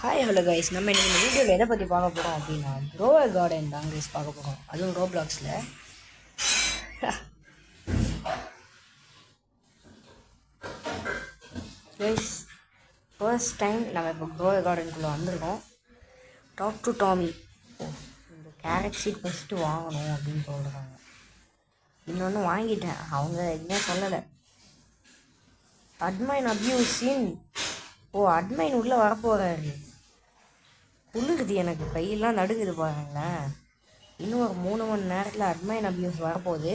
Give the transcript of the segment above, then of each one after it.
Hi hello guys, நம்ம இன்னைக்கு இந்த வீடியோவில் எதை பற்றி பார்க்க போகிறோம் அப்படின்னா க்ரோவர் கார்டன் தான் கைஸ் பார்க்க போகிறோம். அதுவும் ரோப்ளாக்ஸில். கைஸ், ஃபர்ஸ்ட் டைம் நம்ம இப்போ க்ரோவர் கார்டனுக்குள்ளே வந்திருக்கோம். Talk to Tommy. இந்த கேரட் சீட் ஃபஸ்ட்டு வாங்கணும் அப்படின்னு சொல்கிறாங்க. இன்னொன்று வாங்கிட்டேன், அவங்க எதுவுமே சொல்லலை. அட்மைன் அப்யூஸின் அட்மைன் உள்ளே வரப்போகிறாரு. குளிருது, எனக்கு கையெல்லாம் நடுங்குது பாருங்களேன். இன்னும் ஒரு 3 மணி நேரத்தில் அட்மைன் அப்யூஸ் வரப்போகுது.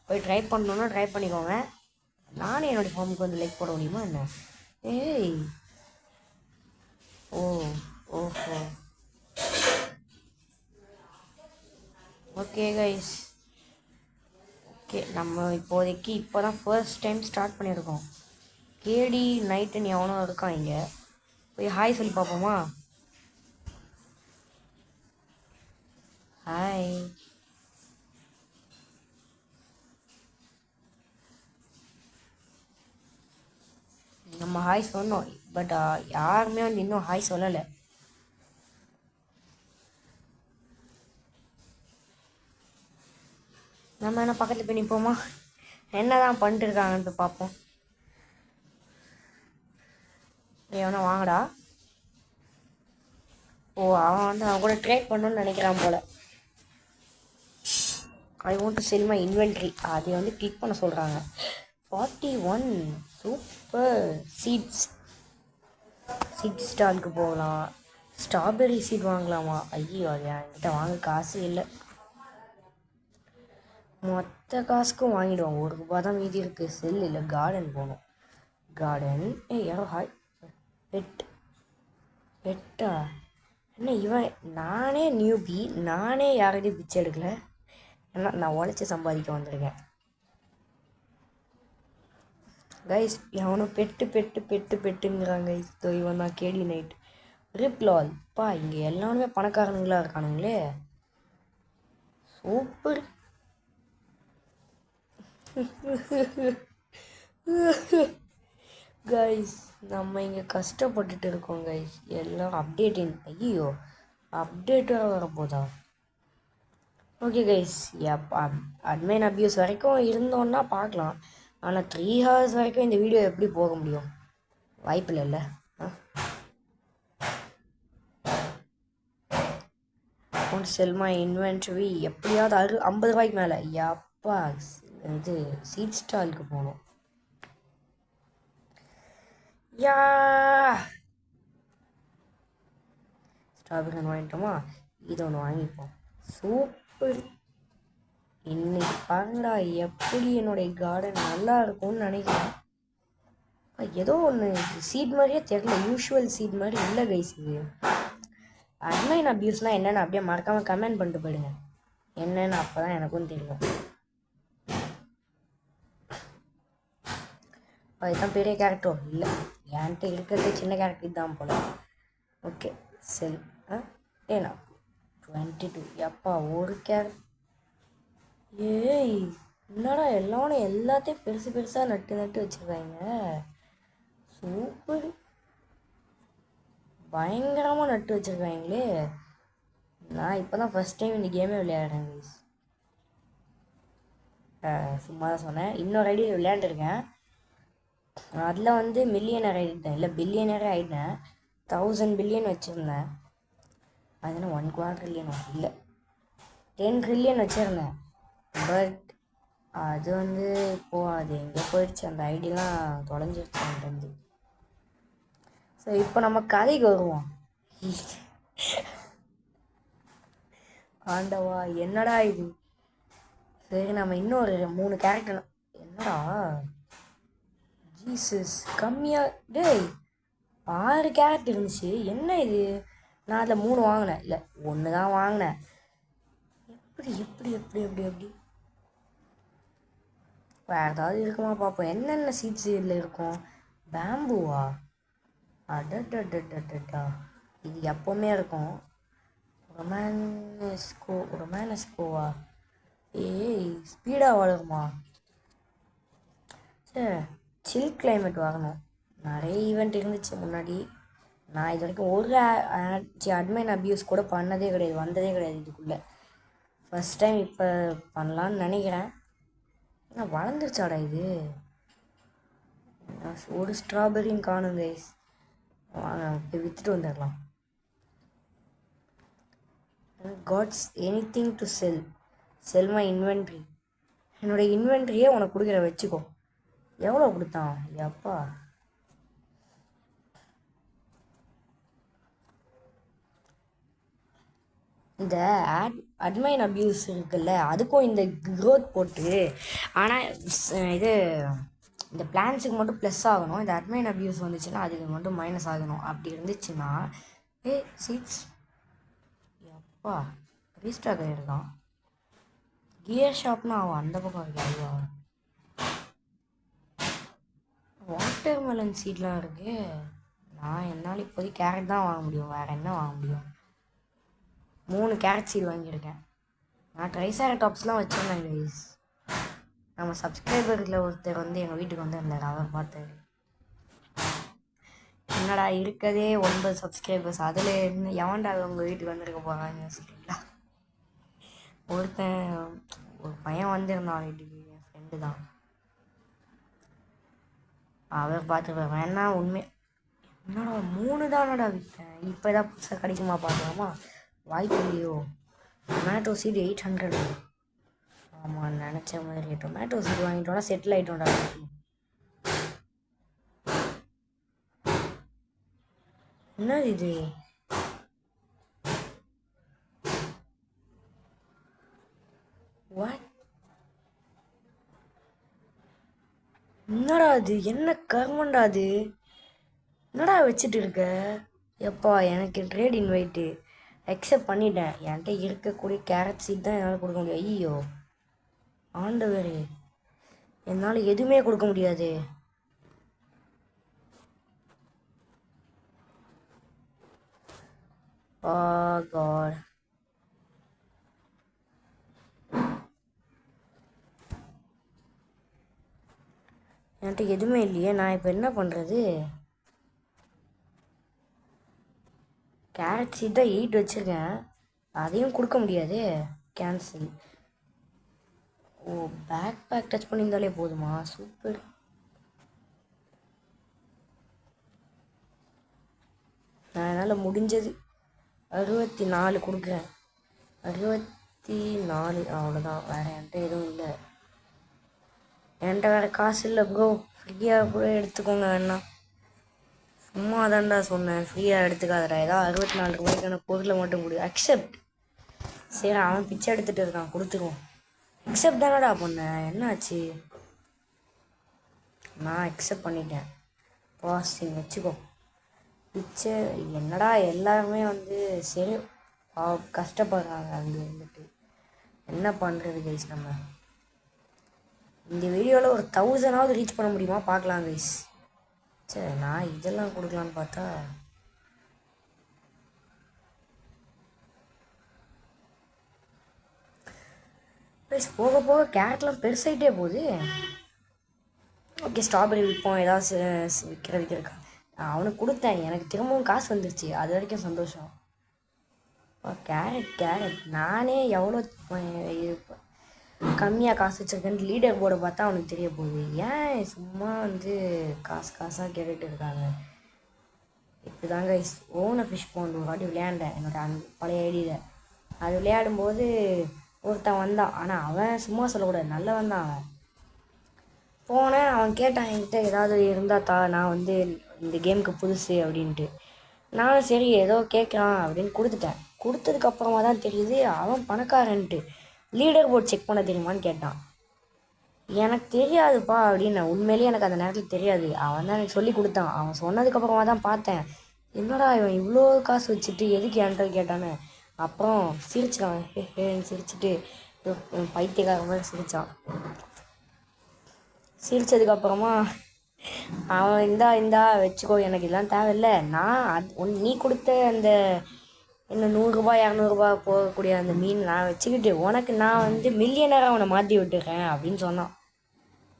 போய் ட்ரை பண்ணணுன்னா ட்ரை பண்ணிக்கோங்க. நானே என்னோடய ஃபார்முக்கு வந்து லைக் போட முடியுமா என்ன? ஏய் ஓஹோ ஓகே கைஸ், ஓகே நம்ம இப்போதைக்கு இப்போ தான் ஃபர்ஸ்ட் டைம் ஸ்டார்ட் பண்ணியிருக்கோம். கேடி நைட்டுன்னு எவனோ இருக்கான் இங்கே. போய் ஹாய் சொல்லி பார்ப்போமா? ஹாய். நம்ம ஹாய் சொன்னோம், பட் யாருமே வந்து இன்னும் ஹாய் சொல்லலை. நம்ம என்ன பக்கத்தில் போய் நிற்போமா? என்ன தான் பண்ணிட்டு இருக்காங்கன்னு பார்ப்போம். எவனா வாங்கடா. அவன் வந்து அவன் கூட ட்ரேட் பண்ணணும்னு நினைக்கிறான் போல. I want to sell my inventory. அதை வந்து கிளிக் பண்ண சொல்கிறாங்க. 41 சூப்பர் சீட் ஸ்டாலுக்கு போகலாம். ஸ்ட்ராபெரி சீட் வாங்கலாமா? ஐயோ, அது என்கிட்ட வாங்க காசு இல்லை. மொத்த காசுக்கும் வாங்கிடுவோம். ₹1 தான் மீதி இருக்குது. செல் இல்லை, கார்டன் போகணும். கார்டன். யாரோ ஹாய். பெட்டா என்ன இவன்? நானே நியூபி, நானே யாரையும் பிச்சை எடுக்கல. ஏன்னா நான் உழைச்சி சம்பாதிக்க வந்திருக்கேன் கைஸ். எவனும் பெட்டுங்கிறாங்க கைஸ். இவன் தான் கேடி நைட். ரிப்லால். இங்கே எல்லாருமே பணக்காரனுங்களா இருக்கானுங்களே. சூப்பர். கைஸ், நம்ம இங்கே கஷ்டப்பட்டுட்டு இருக்கோம் கைஸ். எல்லாம் அப்டேட்டிங். ஐயோ, அப்டேட்டாக வரப்போதா? ஓகே கைஸ், அட்மைன் அப்யூஸ் வரைக்கும் இருந்தோன்னா பார்க்கலாம். ஆனால் 3 hours வரைக்கும் இந்த வீடியோ எப்படி போக முடியும்? வாய்ப்பு இல்லைல்ல. செல்மா இன்வென்ட்ரி எப்படியாவது 50 ரூபாய்க்கு மேலே. எப்பா இது சீட் ஸ்டாலுக்கு போகணும். ஸ்ட்ராபெரி ஒன்று வாங்கிட்டோமா? இதை ஒன்று வாங்கிப்போம். சூப்பர். இன்னைக்கு பாருங்கடா எப்படி என்னுடைய கார்டன் நல்லா இருக்கும்னு நினைக்கிறேன். ஏதோ ஒன்று சீட் மாதிரியே தெரியல. யூஷுவல் சீட் மாதிரி இல்லை கைஸ். இது அட்மைன் அப்யூஸ்னால் என்னென்னு அப்படியே மறக்காமல் கமெண்ட் பண்ணிட்டு போயிடுங்க. என்னென்னு அப்போ தான் எனக்கும் தெரியும். அதுதான் பெரிய கேரக்டரோ இல்லை, என்கிட்ட இருக்கிறது சின்ன கேரக்டர் தான் போல. ஓகே செல். ஏண்ணா 22. எப்பா ஒரு ஏய் என்னடா எல்லாரும் எல்லாத்தையும் பெருசாக நட்டு வச்சுருக்காங்க. சூப்பர். பயங்கரமாக நட்டு வச்சுருக்காங்களே. நான் இப்போ தான் ஃபஸ்ட் டைம் இந்த கேமே விளையாடுறேன் கைஸ். சும்மா தான் சொன்னேன். இன்னொரு ஐடி விளையாண்டுருக்கேன். அதில் வந்து மில்லியனர் ஆகிட்டேன், இல்லை பில்லியனரே ஆகிட்டேன். 1000 பில்லியன் வச்சுருந்தேன். அதுனா 1/4 ட்ரில்லியன் இல்லை, 10 ட்ரில்லியன் வச்சுருந்தேன். பட் அது வந்து இப்போது அது எங்கே போயிடுச்சு? அந்த ஐடியெலாம் தொலைஞ்சிருச்சு அங்கேருந்து. ஸோ இப்போ நம்ம கதைக்கு வருவோம். ஆண்டவா என்னடா இது? சரி, நம்ம இன்னொரு 3 கேரக்டர். என்னடா ஜீசஸ், கம்மியாக டேய் 6 கேரக்டர் இருந்துச்சு. என்ன இது? நான் அதில் 3 வாங்கினேன், இல்லை 1 தான் வாங்கினேன். எப்படி வேறு ஏதாவது இருக்குமா பார்ப்போம். என்னென்ன சீட்ஸ் இதில் இருக்கும்? பேம்புவா? அடடா, இது எப்போவுமே இருக்கும். ரொமானஸ்கோவா? ஏய் ஸ்பீடாக வளருமா? சரி, சில் கிளைமேட் வாங்கணும். நிறைய ஈவெண்ட் இருந்துச்சு முன்னாடி, நான் இது வரைக்கும் ஒரு அட்மைன் அப்யூஸ் கூட பண்ணதே கிடையாது, வந்ததே கிடையாது இதுக்குள்ளே. ஃபஸ்ட் டைம் இப்போ பண்ணலான்னு நினைக்கிறேன். ஆனால் வளர்ந்துருச்சாடா இது? ஒரு ஸ்ட்ராபெரியும் காணும் கைஸ். வாங்க போய் விற்றுட்டு வந்துடலாம். Gots anything to sell my inventory. என்னோடய இன்வென்ட்ரியே உனக்கு கொடுக்குற, வச்சுக்கோ. எவ்வளோ கொடுத்தான் எப்பா? இந்த அட்மைன் அப்யூஸ் இருக்குல்ல, அதுக்கும் இந்த க்ரோத் போட்டு. ஆனால் இது இந்த பிளான்ஸுக்கு மட்டும் ப்ளஸ் ஆகணும், இந்த அட்மைன் அப்யூஸ் வந்துச்சுன்னா அதுக்கு மட்டும் மைனஸ் ஆகணும். அப்படி இருந்துச்சுன்னா சீட்ஸ் எப்பா ரீஸ்டாக் ஆகிருக்கான். கியர் ஷாப்னா அவன் அந்த பக்கம் இருக்கு. ஐயோ, வாட்டர் மெலன் சீட்லாம் இருக்கு. நான் என்னால் இப்போதைக்கு கேரட் தான் வாங்க முடியும், வேறு என்ன வாங்க முடியும்? 3 கேரட் சீட் வாங்கியிருக்கேன். நான் ட்ரைசராடாப்ஸ்லாம் வச்சுருந்தேன் கைஸ். நம்ம சப்ஸ்கிரைபரில் ஒருத்தர் வந்து எங்கள் வீட்டுக்கு வந்து இருந்தார், அவர் பார்த்தாரு. என்னடா இருக்கதே 9 சப்ஸ்கிரைபர்ஸ், அதில் என்ன எவன்டா உங்கள் வீட்டுக்கு வந்துருக்க போகிறான்னு யோசிக்கிறீங்களா? ஒரு பையன் வந்திருந்தான் வீட்டுக்கு, என் ஃப்ரெண்டு தான். அவர் பார்த்துருப்பார். வேணா உண்மை என்னடா 3 தானடா விற்றேன், இப்போ ஏதாவது புதுசாக கிடைக்குமா பார்க்கலாமா? வாய்ப்பு இல்லையோ. Tomato seed 800. ஆமாம், நினச்ச மாதிரி டொமேட்டோ சீடு வாங்கிட்டோம்னா செட்டில் ஆகிட்டோம்டா. என்னது இது? வாட்? என்னடா அது? என்ன கர்மண்டா அது? என்னடா வச்சுட்டு இருக்க? எப்பா எனக்கு ட்ரேட் இன்வைட்டு அக்செப்ட் பண்ணிட்டேன். என்கிட்ட இருக்கக்கூடிய கேரட் சீட் தான் என்னால் கொடுக்க முடியும். ஐயோ ஆண்டவரே, என்னால் எதுவுமே கொடுக்க முடியாது. காட், என்கிட்ட எதுவுமே இல்லையே. நான் இப்போ என்ன பண்ணுறது? கேரட் சீட் தான் 8 வச்சுருக்கேன், அதையும் கொடுக்க முடியாது. கேன்சல். ஓ, பேக் டச் பண்ணியிருந்தாலே போதுமா? சூப்பர். நான் என்னால் முடிஞ்சது 64 கொடுக்குறேன். 64 அவ்வளோதான். வேறு என்கிட்ட எதுவும் இல்லை. என்கிட்ட வேறு காசு இல்லை ப்ரோ. ஃப்ரீயாக கூட எடுத்துக்கோங்க வேணா. சும்மா தான்டா சொன்னேன், ஃப்ரீயாக எடுத்துக்காதடா. ஏதாவது 64 ரூபாய்க்கான பொருளை மட்டும் கொடு. அக்செப்ட். சரி, அவன் பிச்சை எடுத்துகிட்டு இருக்கான், கொடுத்துருவோம். அக்செப்ட் தானடா பண்ணேன், என்னாச்சு? நான் அக்செப்ட் பண்ணிட்டேன். பாசிங் வச்சுக்கோ. பிச்சை என்னடா எல்லாருமே வந்து சரி கஷ்டப்படுறாங்க. அங்கே இருந்துட்டு என்ன பண்ணுறது கைஸ்? நம்ம இந்த வீடியோவில் ஒரு 1000ஆவது ரீச் பண்ண முடியுமா பார்க்கலாம் கைஸ். சரி, நான் இதெல்லாம் கொடுக்கலான்னு பார்த்தா கைஸ் போக போக கேரட்லாம் பெருசாகிட்டே போகுது. ஓகே, ஸ்ட்ராபெரி விற்போம், ஏதாவது விற்கிறதுக்கு இருக்கா? நான் அவனுக்கு கொடுத்தேன், எனக்கு திரும்பவும் காசு வந்துருச்சு, அது வரைக்கும் சந்தோஷம். கேரட் நானே எவ்வளோ கம்மியாக காசு வச்சுருக்கேன்னு லீடர் போர்டை பார்த்தா அவனுக்கு தெரிய போகுது. ஏன் சும்மா வந்து காசாக கேட்டுட்டு இருக்காங்க? இப்போ தாங்க ஓன ஃபிஷ் பாண்ட் ஒரு வாட்டி விளையாண்டேன் என்னோட பழைய ஐடியில். அது விளையாடும்போது ஒருத்தன் வந்தான், ஆனால் அவன் சும்மா சொல்லக்கூடாது, நல்லவன் தான் அவன். போனேன், அவன் கேட்டான் என்கிட்ட ஏதாவது இருந்தால் தா, நான் வந்து இந்த கேமுக்கு புதுசு அப்படின்ட்டு. நானும் சரி ஏதோ கேட்குறான் அப்படின்னு கொடுத்துட்டேன். கொடுத்ததுக்கப்புறமா தான் தெரியுது அவன் பணக்காரன்ட்டு. லீடர் போர்ட் செக் பண்ண தெரியுமான்னு கேட்டான். எனக்கு தெரியாதுப்பா அப்படின்னு. உண்மையிலேயே எனக்கு அந்த நேரத்தில் தெரியாது, அவன் தான் எனக்கு சொல்லி கொடுத்தான். அவன் சொன்னதுக்கப்புறமா தான் பார்த்தேன், என்னடா இவன் இவ்வளோ காசு வச்சுட்டு எதுக்கு என்கிட்ட கேட்டான்னு. அப்புறம் சிரிச்சான், சிரிச்சுட்டு பைத்தியக்கார மாதிரி சிரித்தான். சிரித்ததுக்கப்புறமா அவன் இந்தா வச்சுக்கோ, எனக்கு இதெல்லாம் தேவையில்லை, நான் நீ கொடுத்த அந்த என்ன 100 ரூபா 200 ரூபா போகக்கூடிய அந்த மீன் நான் வச்சுக்கிட்டு உனக்கு நான் வந்து மில்லியனராக அவனை மாற்றி விட்டுறேன் அப்படின்னு சொன்னான்.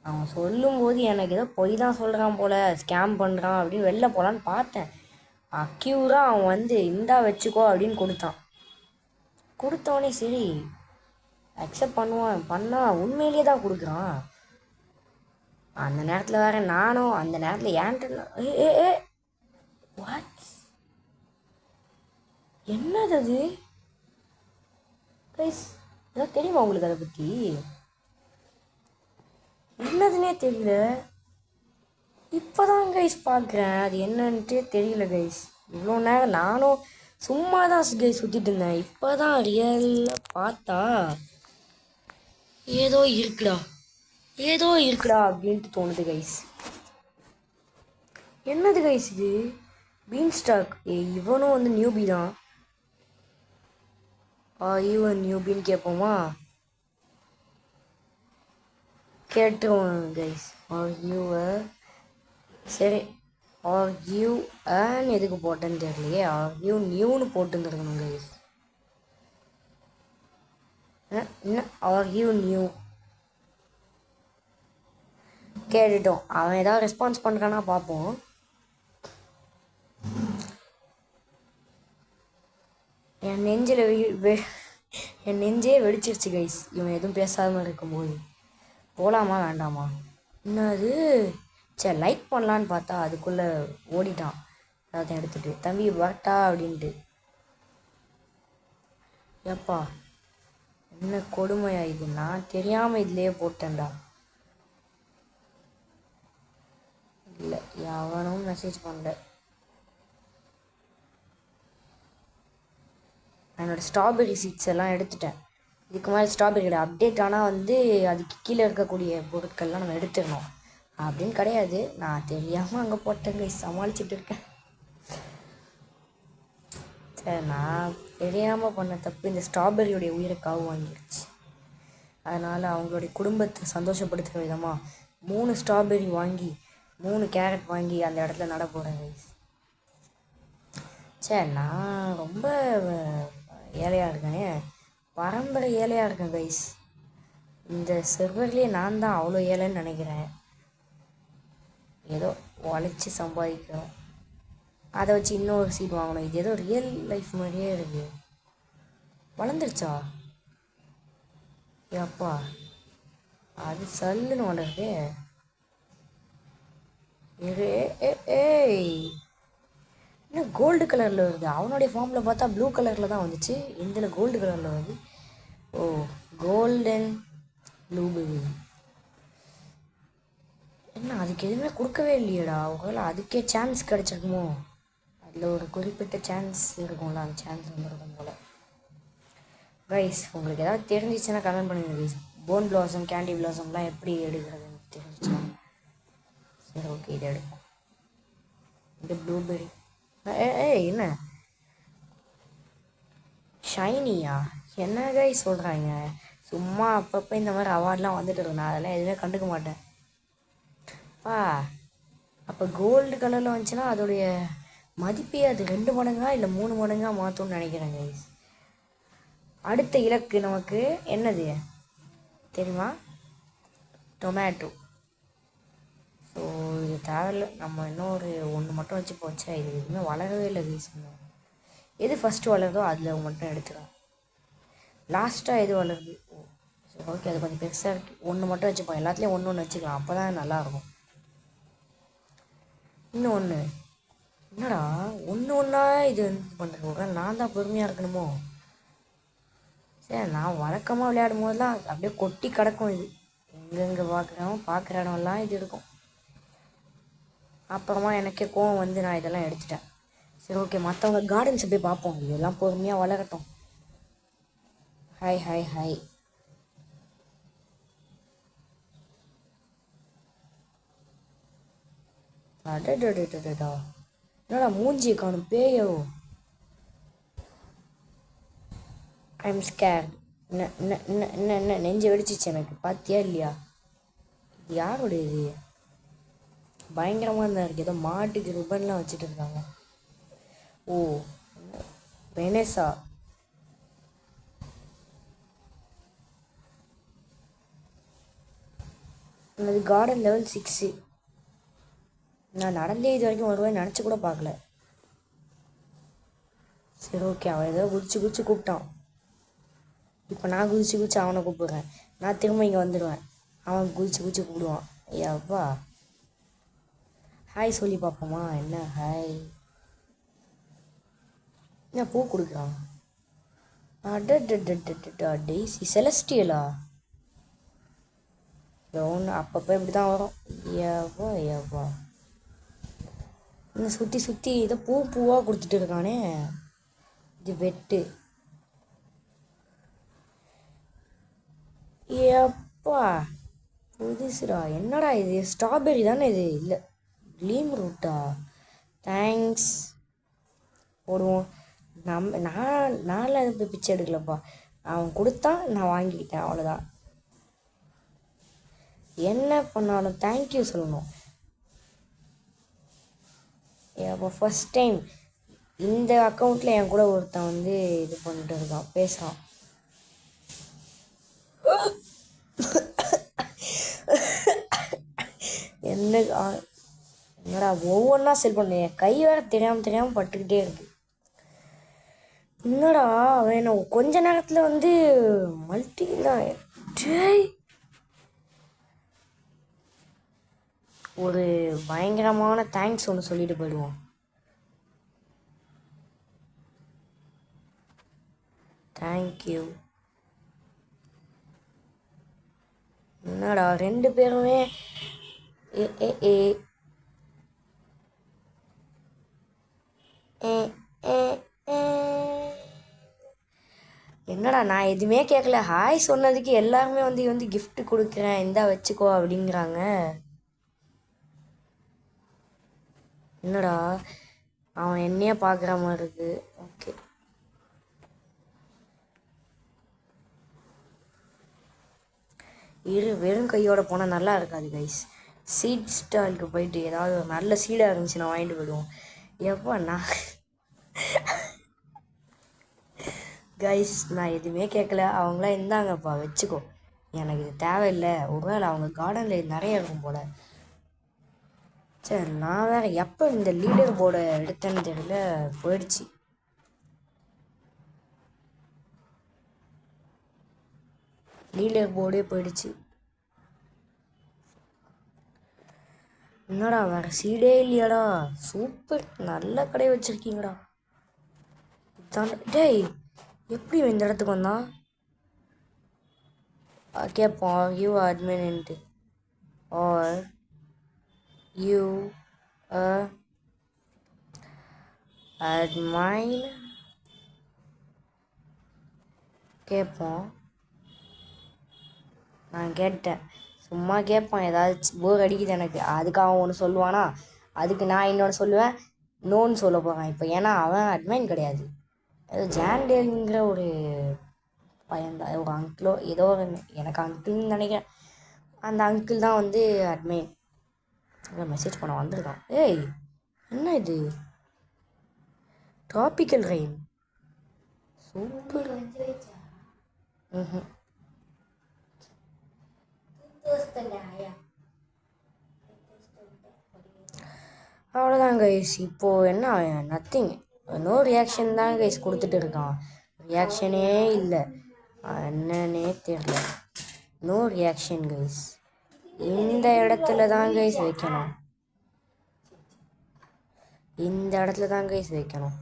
அவன் சொல்லும்போது எனக்கு ஏதோ பொய் தான் சொல்கிறான் போல், ஸ்கேம் பண்ணுறான் அப்படின்னு வெளில போகலான்னு பார்த்தேன். அக்யூராக அவன் வந்து இந்தா வச்சுக்கோ அப்படின்னு கொடுத்தவனே சரி அக்செப்ட் பண்ணா உண்மையிலேயே தான் கொடுக்குறான். அந்த நேரத்தில் வேற நானும் அந்த நேரத்தில் ஏன்ட்டு ஏ வாட் என்னது அது கைஸ்? ஏதாவது தெரியுமா உங்களுக்கு அதை பற்றி? என்னதுன்னே தெரியல. இப்போதான் கைஸ் பார்க்குறேன் அது என்னன்ட்டே தெரியல கைஸ். இவ்வளோ நேரம் நானும் சும்மா தான் கைஸ் சுற்றிட்டு இருந்தேன். இப்போ தான் ரியலாக பார்த்தா ஏதோ இருக்குடா அப்படின்ட்டு தோணுது கைஸ். என்னது கைஸ் இது? Beanstalk. இவனும் வந்து நியூபி தான். இவன் நியூபின்னு கேட்போமா? கேட்டுருவோம் கைஸ். சரி எதுக்கு போட்டேன்னு தெரியலையே. நியூன்னு போட்டுருந்துருக்கணும் கைஸ். என்ன நியூ கேட்டுட்டோம். அவன் ஏதாவது ரெஸ்பான்ஸ் பண்ணுறானா பார்ப்போம். என் நெஞ்சே வெடிச்சிருச்சு கைஸ் இவன் எதுவும் பேசாமல் இருக்கும்போது. போகலாமா வேண்டாமா? என்னது? சரி லைக் பண்ணலான்னு பார்த்தா அதுக்குள்ளே ஓடிட்டான் எல்லாத்தையும் எடுத்துகிட்டு. தம்பி வரட்டா அப்படின்ட்டு. ஏப்பா என்ன கொடுமையா இது? நான் தெரியாமல் இதுலேயே போட்டேன்டா. இல்லை எவனும் மெசேஜ் பண்ணல. என்னோடய ஸ்ட்ராபெரி சீட்ஸ் எல்லாம் எடுத்துட்டேன். இதுக்கு மேலே ஸ்ட்ராபெரியோட அப்டேட் ஆனால் வந்து அதுக்கு கீழே இருக்கக்கூடிய பொருட்கள்லாம் நம்ம எடுத்துடணும் அப்படின்னு கிடையாது. நான் தெரியாமல் அங்கே போட்டேங்க சமாளிச்சுட்டு இருக்கேன். சரி நான் தெரியாமல் பண்ண தப்பு இந்த ஸ்ட்ராபெரியோடைய உயிரை காவு வாங்கிடுச்சு. அதனால் அவங்களுடைய குடும்பத்தை சந்தோஷப்படுத்துகிற விதமாக 3 ஸ்ட்ராபெரி வாங்கி 3 கேரட் வாங்கி அந்த இடத்துல நட போகிறேன் கைஸ். சரி நான் ரொம்ப ஏழையாக இருக்கேன், பரம்பரை ஏழையாக இருக்கேன் கைஸ். இந்த செர்வர்லேயே நான் தான் அவ்வளோ ஏழைன்னு நினைக்கிறேன். ஏதோ உழைச்சி சம்பாதிக்கிறோம், அதை வச்சு இன்னொரு சீட் வாங்கணும். இது ஏதோ ரியல் லைஃப் மாதிரியே இருக்குது. வளர்ந்துருச்சா? ஏப்பா அது சல்லுன்னு வளருது. ஏய் என்ன கோல்டு கலரில் வருது? அவனுடைய ஃபார்மில் பார்த்தா ப்ளூ கலரில் தான் வந்துச்சு. இதில் கோல்டு கலரில் வருது. ஓ கோல்டன் ப்ளூபெரி. என்ன அதுக்கு எதுவுமே கொடுக்கவே இல்லையடா? ஒருவேளை அதுக்கே சான்ஸ் கிடச்சிருக்குமோ? அதில் ஒரு குறிப்பிட்ட சான்ஸ் இருக்கும்ல, அந்த சான்ஸ் வந்துருக்கும் போல். கைஸ் உங்களுக்கு ஏதாவது தெரிஞ்சிச்சுன்னா கமெண்ட் பண்ணுங்கள் கைஸ். போன் பிளாசம் கேண்டி பிளாசம்லாம் எப்படி எடுக்கிறதுன்னு தெரிஞ்சிச்சுன்னா. சரி ஓகே இதை எடுப்போம். இந்த ப்ளூபெரி என்ன ஷைனியா? என்ன கைஸ் சொல்கிறாங்க? சும்மா அப்பப்போ இந்த மாதிரி அவார்ட்லாம் வந்துட்டு இருக்கும். நான் அதெல்லாம் எதுவுமே கண்டுக்க மாட்டேன். அப்போ கோல்டு கலரில் வந்துச்சுன்னா அதோடைய மதிப்பே அது 2 மடங்கா இல்லை 3 மடங்கா மாற்றும்னு நினைக்கிறேன் கைஸ். அடுத்த இலக்கு நமக்கு என்னது தெரியுமா? டொமேட்டோ. ஸோ இது தேவையில்லை. நம்ம இன்னும் ஒரு 1 மட்டும் வச்சு போச்சா. இது எதுவுமே வளரவே இல்லை கைஸ். எது ஃபஸ்ட்டு வளருதோ அதில் மட்டும் எடுத்துக்கலாம். லாஸ்ட்டாக எது வளருது? சரி ஓகே அது கொஞ்சம் பெருசாக இருக்குது. 1 மட்டும் வச்சுப்போம். எல்லாத்துலேயும் 1 வச்சுக்கலாம். அப்போ தான் நல்லாயிருக்கும். இன்னும் ஒன்று என்னடா ஒன்றா இது பண்ணுறவங்க நான் தான் பொறுமையாக இருக்கணுமோ? சரி நான் வழக்கமாக விளையாடும் போதெல்லாம் அப்படியே கொட்டி கிடக்கும். இது எங்கெங்கே பார்க்குற இடம்லாம் இது இருக்கும். அப்புறமா எனக்கே கோவம் வந்து நான் இதெல்லாம் எடுத்துட்டேன். சரி ஓகே மற்றவங்க கார்டன்ஸை போய் பார்ப்போம். இதெல்லாம் பொறுமையாக வளரட்டும். ஹாய் அடடா என்னடா மூஞ்சியை காணும் பேயோ? I'm scared. என்ன நெஞ்சு வெடிச்சிச்சு எனக்கு. பார்த்தியா இல்லையா? இது யாருடைய இது? பயங்கரமாக தான் இருக்குது. ஏதோ மாட்டுக்கு ரிப்பன்லாம் வச்சுட்டு இருக்காங்க. ஓ வெனேசா. அது கார்டன் லெவல் 6. நான் நடந்தே இது வரைக்கும் வருவேன் நினச்சி கூட பார்க்கல. சரி ஓகே, அவன் ஏதோ குதிச்சு கூப்பிட்டான். இப்போ நான் குதிச்சு அவனை கூப்பிடுறேன். நான் திரும்ப இங்கே வந்துடுவேன். அவன் குதிச்சு கூப்பிடுவான். ஐயாப்பா, ஹாய் சொல்லி பார்ப்போமா? என்ன ஹாய்? என்ன பூ கொடுக்குறான்? டெய்ஸி செலஸ்டியலா? ஒன்று அப்பப்போ இப்படி தான் வரும். ஏவா இன்னும் சுற்றி இதை பூவாக கொடுத்துட்டு இருக்கானே. இது வெட்டு. ஏப்பா புதுசுடா. என்னடா இது? ஸ்ட்ராபெரி தானே இது? இல்லை, க்ளீம் ரூட்டா? தேங்க்ஸ் போடுவோம். நான்லாம் எதுவும் பிச்சை எடுக்கலப்பா. அவன் கொடுத்தான், நான் வாங்கிக்கிட்டேன், அவ்வளோதான். என்ன பண்ணாலும் தேங்க்யூ சொல்லணும். அப்போ ஃபஸ்ட் டைம் இந்த அக்கௌண்ட்டில் என் கூட ஒருத்தன் வந்து இது பண்ணிட்டு இருக்கான், பேசுகிறான். என்னடா ஒவ்வொன்றா செல் பண்ண, என் கை வேற தெரியாமல் பட்டுக்கிட்டே இருக்கு. என்னடா அவன் என்ன கொஞ்ச நேரத்தில் வந்து ஒரு பயங்கரமான தேங்க்ஸ் ஒன்று சொல்லிட்டு போயிடுவோம். தேங்க்யூ. என்னடா 2 பேருமே என்னடா நான் எதுவுமே கேட்கல. ஹாய் சொன்னதுக்கு எல்லாருமே வந்து கிஃப்ட் கொடுக்குறேன், இந்தா வச்சுக்கோ அப்படிங்கிறாங்க. என்னடா அவன் என்னையே பார்க்குற மாதிரி இருக்கு. ஓகே, வெறும் கையோட போனால் நல்லா இருக்காது கைஸ். சீட் ஸ்டாலுக்கு போயிட்டு ஏதாவது ஒரு நல்ல சீடாக இருந்துச்சுன்னா வாங்கிட்டு போயிடுவோம். எப்போ நான் கைஸ் நான் எதுவுமே கேட்கல. அவங்களாம் இருந்தாங்கப்பா வச்சுக்கோ, எனக்கு இது தேவையில்லை. ஒருவேளை அவங்க கார்டனில் நிறைய இருக்கும் போல். சரி, நான் வேறு எப்போ இந்த லீடர் போர்டை எடுத்தேன்னு தெரியல, போயிடுச்சு. லீடர் போர்டே போயிடுச்சு. என்னடா வேறு சீடே இல்லையாடா? சூப்பர், நல்ல கடை வச்சுருக்கீங்கடா. இதான் டேய், எப்படி இந்த இடத்துக்கு வந்தான்? கேட்போம், யூ அட்மின்ட்டு ஆர் யூ அட்மைன் கேட்போம். நான் கேட்டேன், சும்மா கேட்பான், ஏதாச்சும் போர் அடிக்குது எனக்கு. அதுக்கு அவன் ஒன்று சொல்லுவானா, அதுக்கு நான் இன்னொன்று சொல்லுவேன், நோன்னு சொல்ல போகிறான் இப்போ. ஏன்னா அவன் அட்மைன் கிடையாது, ஏதோ ஜான்டேலுங்கிற ஒரு பையன்தான், ஒரு அங்கிளோ ஏதோ எனக்கு அங்கிள்னு நினைக்கிறேன். அந்த அங்கிள் தான் வந்து அட்மைன். மெசேஜ் பண்ண வந்திருக்கான். ஏய் என்ன இது? Tropical rain. சூப்பர். அவ்வளோதான் கைஸ். இப்போது என்ன, நத்திங், நோ ரியாக்ஷன் தான் கைஸ் கொடுத்துட்டு இருக்கான். ரியாக்ஷனே இல்லை, என்னன்னே தெரியல. No reaction guys. இந்த இடத்துல தான் கைஸ் வைக்கணும், இந்த இடத்துல தான் கைஸ் வைக்கணும்.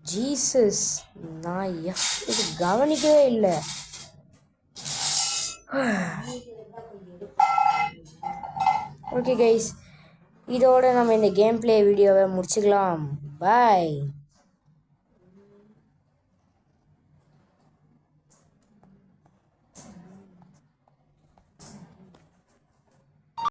ஜீசஸ், நான் இது கவனிக்கவே இல்லை. ஓகே கைஸ், இதோட நம்ம இந்த கேம் பிளே வீடியோவை முடிச்சுக்கலாம். பாய்.